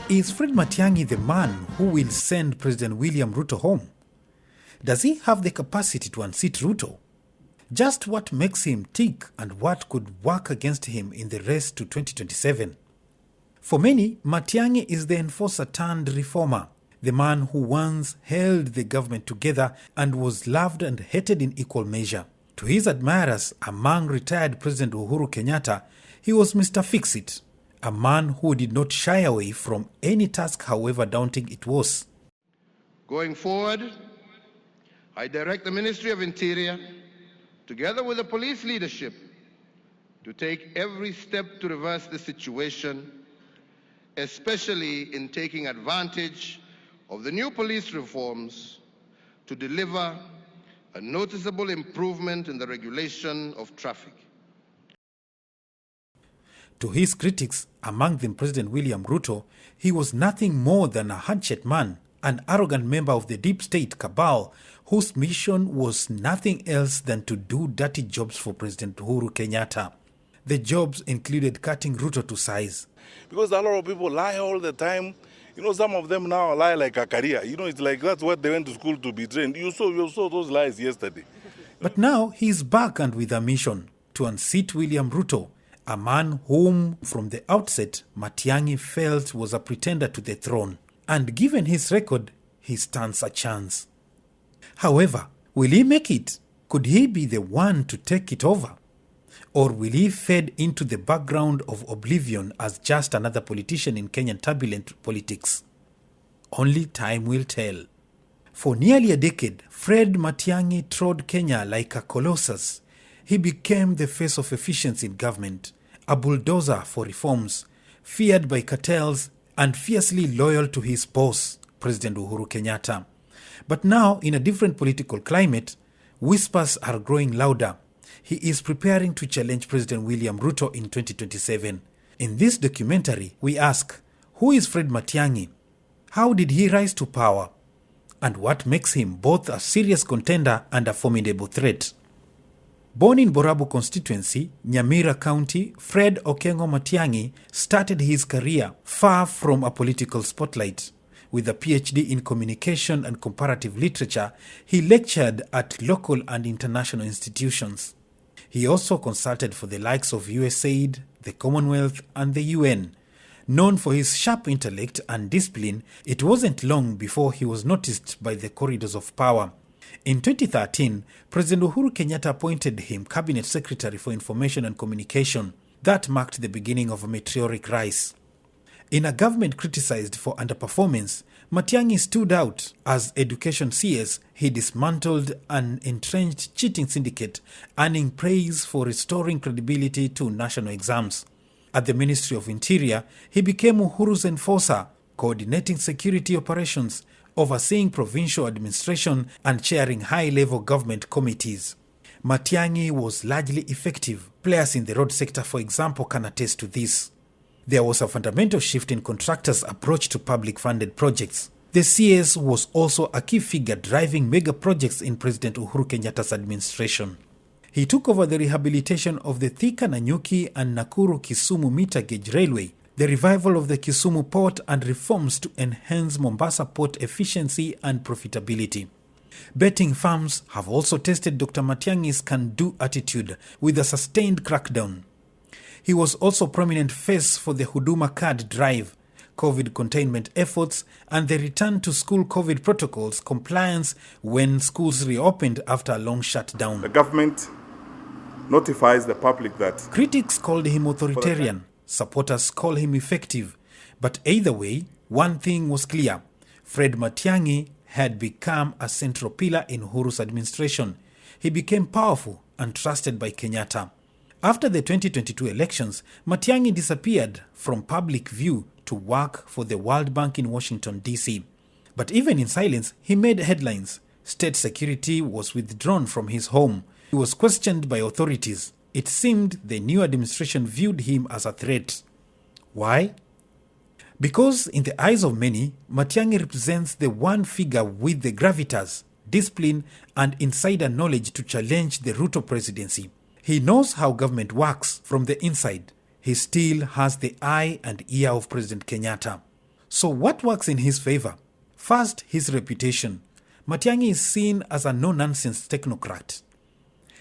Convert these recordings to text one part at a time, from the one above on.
Is Fred Matiang'i the man who will send President William Ruto home? Does he have the capacity to unseat Ruto? Just what makes him tick and what could work against him in the race to 2027? For many, Matiang'i is the enforcer turned reformer, the man who once held the government together and was loved and hated in equal measure. To his admirers among retired President Uhuru Kenyatta, he was Mr. Fix-It, a man who did not shy away from any task, however daunting it was. Going forward, I direct the Ministry of Interior, together with the police leadership, to take every step to reverse the situation, especially in taking advantage of the new police reforms to deliver a noticeable improvement in the regulation of traffic. To his critics, among them President William Ruto, he was nothing more than a handshake man, an arrogant member of the deep state cabal whose mission was nothing else than to do dirty jobs for President Uhuru Kenyatta. The jobs included cutting Ruto to size. Because a lot of people lie all the time. Some of them now lie like a career. It's like that's what they went to school to be trained. You saw those lies yesterday. But now he is back and with a mission to unseat William Ruto, a man whom, from the outset, Matiang'i felt was a pretender to the throne. And given his record, he stands a chance. However, will he make it? Could he be the one to take it over? Or will he fade into the background of oblivion as just another politician in Kenyan turbulent politics? Only time will tell. For nearly a decade, Fred Matiang'i trod Kenya like a colossus. He became the face of efficiency in government, a bulldozer for reforms, feared by cartels and fiercely loyal to his boss, President Uhuru Kenyatta. But now, in a different political climate, whispers are growing louder. He is preparing to challenge President William Ruto in 2027. In this documentary, we ask, who is Fred Matiang'i? How did he rise to power? And what makes him both a serious contender and a formidable threat? Born in Borabu constituency, Nyamira County, Fred Okengo Matiang'i started his career far from a political spotlight. With a PhD in communication and comparative literature, he lectured at local and international institutions. He also consulted for the likes of USAID, the Commonwealth, and the UN. Known for his sharp intellect and discipline, it wasn't long before he was noticed by the corridors of power. In 2013, President Uhuru Kenyatta appointed him Cabinet Secretary for Information and Communication. That marked the beginning of a meteoric rise. In a government criticized for underperformance, Matiang'i stood out. As education CS, he dismantled an entrenched cheating syndicate, earning praise for restoring credibility to national exams. At the Ministry of Interior, he became Uhuru's enforcer, coordinating security operations, overseeing provincial administration and chairing high-level government committees. Matiang'i was largely effective. Players in the road sector, for example, can attest to this. There was a fundamental shift in contractors' approach to public-funded projects. The CS was also a key figure driving mega projects in President Uhuru Kenyatta's administration. He took over the rehabilitation of the Thika Nanyuki and Nakuru-Kisumu meter gauge railway, the revival of the Kisumu port, and reforms to enhance Mombasa port efficiency and profitability. Betting firms have also tested Dr. Matiang'i's can-do attitude with a sustained crackdown. He was also a prominent face for the Huduma card drive, COVID containment efforts, and the return to school COVID protocols compliance when schools reopened after a long shutdown. The government notifies the public that... Critics called him authoritarian. Supporters call him effective. But either way, one thing was clear. Fred Matiang'i had become a central pillar in Uhuru's administration. He became powerful and trusted by Kenyatta. After the 2022 elections, Matiang'i disappeared from public view to work for the World Bank in Washington, D.C. But even in silence, he made headlines. State security was withdrawn from his home. He was questioned by authorities. It seemed the new administration viewed him as a threat. Why? Because in the eyes of many, Matiang'i represents the one figure with the gravitas, discipline, and insider knowledge to challenge the Ruto presidency. He knows how government works from the inside. He still has the eye and ear of President Kenyatta. So what works in his favor? First, his reputation. Matiang'i is seen as a no-nonsense technocrat.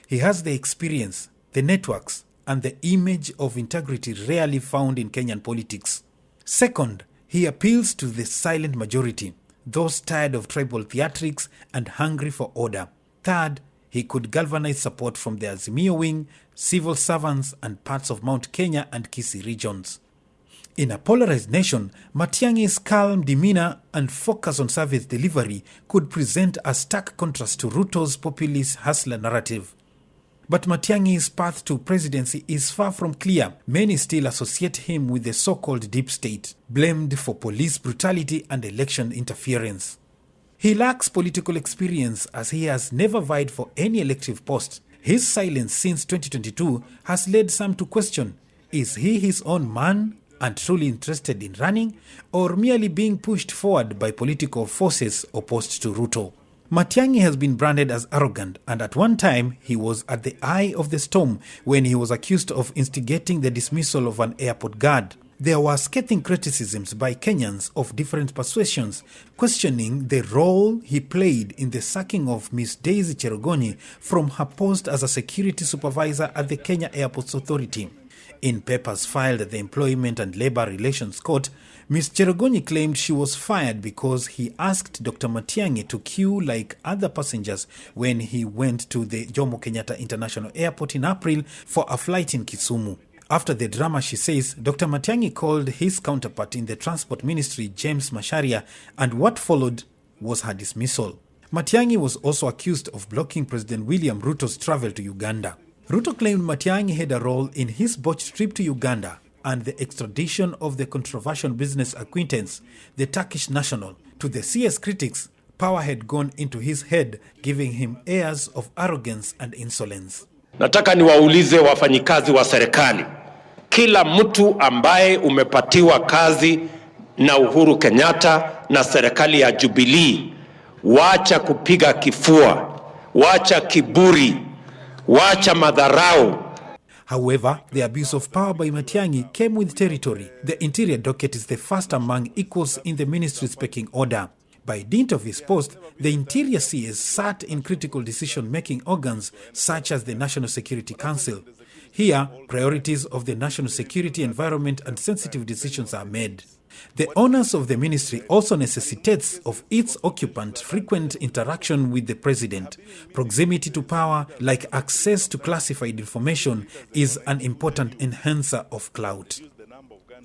He has the experience, the networks, and the image of integrity rarely found in Kenyan politics. Second, he appeals to the silent majority, those tired of tribal theatrics and hungry for order. Third, he could galvanize support from the Azimio wing, civil servants, and parts of Mount Kenya and Kisii regions. In a polarized nation, Matiang'i's calm demeanor and focus on service delivery could present a stark contrast to Ruto's populist hustler narrative. But Matiang'i's path to presidency is far from clear. Many still associate him with the so-called deep state, blamed for police brutality and election interference. He lacks political experience as he has never vied for any elective post. His silence since 2022 has led some to question, is he his own man and truly interested in running, or merely being pushed forward by political forces opposed to Ruto? Matiang'i has been branded as arrogant, and at one time he was at the eye of the storm when he was accused of instigating the dismissal of an airport guard. There were scathing criticisms by Kenyans of different persuasions, questioning the role he played in the sacking of Ms. Daisy Cherogoni from her post as a security supervisor at the Kenya Airports Authority. In papers filed at the Employment and Labour Relations Court, Ms. Cherogoni claimed she was fired because he asked Dr. Matiang'i to queue like other passengers when he went to the Jomo Kenyatta International Airport in April for a flight in Kisumu. After the drama, she says, Dr. Matiang'i called his counterpart in the Transport Ministry, James Macharia, and what followed was her dismissal. Matiang'i was also accused of blocking President William Ruto's travel to Uganda. Ruto claimed Matiang'i had a role in his botched trip to Uganda and the extradition of the controversial business acquaintance, the Turkish national. To the CS critics, power had gone into his head, giving him airs of arrogance and insolence. Nataka niwaulize wafanyikazi wa serikali, kila mtu ambaye umepatiwa kazi na Uhuru Kenyatta na serikali ya Jubilee, wacha kupiga kifua, wacha kiburi, wacha madharau. However, the abuse of power by Matiang'i came with territory. The interior docket is the first among equals in the ministry's pecking order. By dint of his post, the interior CS sat in critical decision-making organs such as the National Security Council. Here, priorities of the national security environment and sensitive decisions are made. The honors of the ministry also necessitates of its occupant frequent interaction with the president. Proximity to power, like access to classified information, is an important enhancer of clout.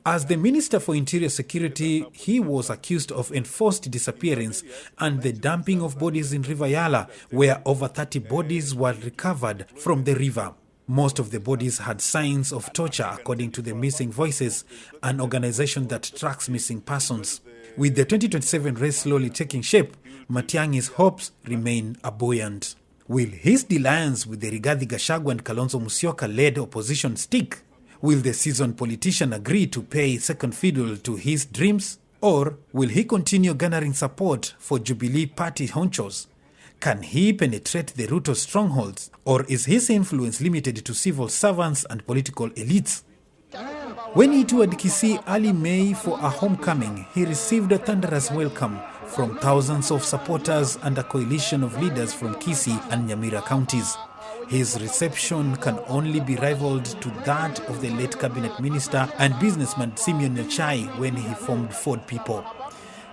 As the Minister for Interior Security, he was accused of enforced disappearance and the dumping of bodies in River Yala, where over 30 bodies were recovered from the river. Most of the bodies had signs of torture, according to the Missing Voices, an organization that tracks missing persons. With the 2027 race slowly taking shape, Matiang'i's hopes remain buoyant. Will his alliance with the Rigathi Gachagua and Kalonzo Musyoka-led opposition stick? Will the seasoned politician agree to pay second fiddle to his dreams? Or will he continue garnering support for Jubilee party honchos? Can he penetrate the Ruto strongholds, or is his influence limited to civil servants and political elites? When he toured Kisii early May for a homecoming, he received a thunderous welcome from thousands of supporters and a coalition of leaders from Kisii and Nyamira counties. His reception can only be rivaled to that of the late cabinet minister and businessman Simeon Nyachai when he formed Ford People.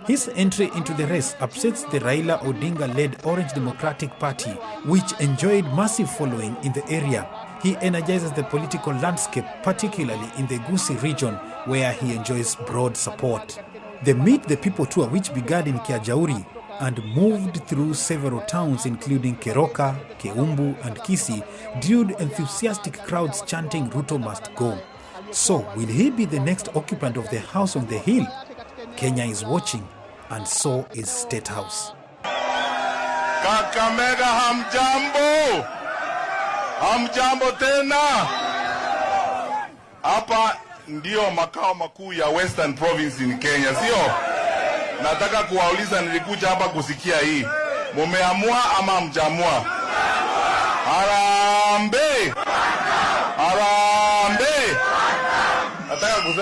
His entry into the race upsets the Raila Odinga-led Orange Democratic Party, which enjoyed massive following in the area. He energizes the political landscape, particularly in the Gusii region, where he enjoys broad support. The Meet the People tour, which began in Kiajauri and moved through several towns including Keroka, Keumbu and Kisii, drew enthusiastic crowds chanting "Ruto must go." So, will he be the next occupant of the House on the Hill? Kenya is watching, and so is State House. Kakamega, hamjambo! Hamjambo tena! Hapa ndio makao makuu ya Western Province in Kenya, sio? Nataka kuwauliza, nilikuja hapa kusikia hii. Mumeamua ama hamjamua? Harambee! Harambee! Nataka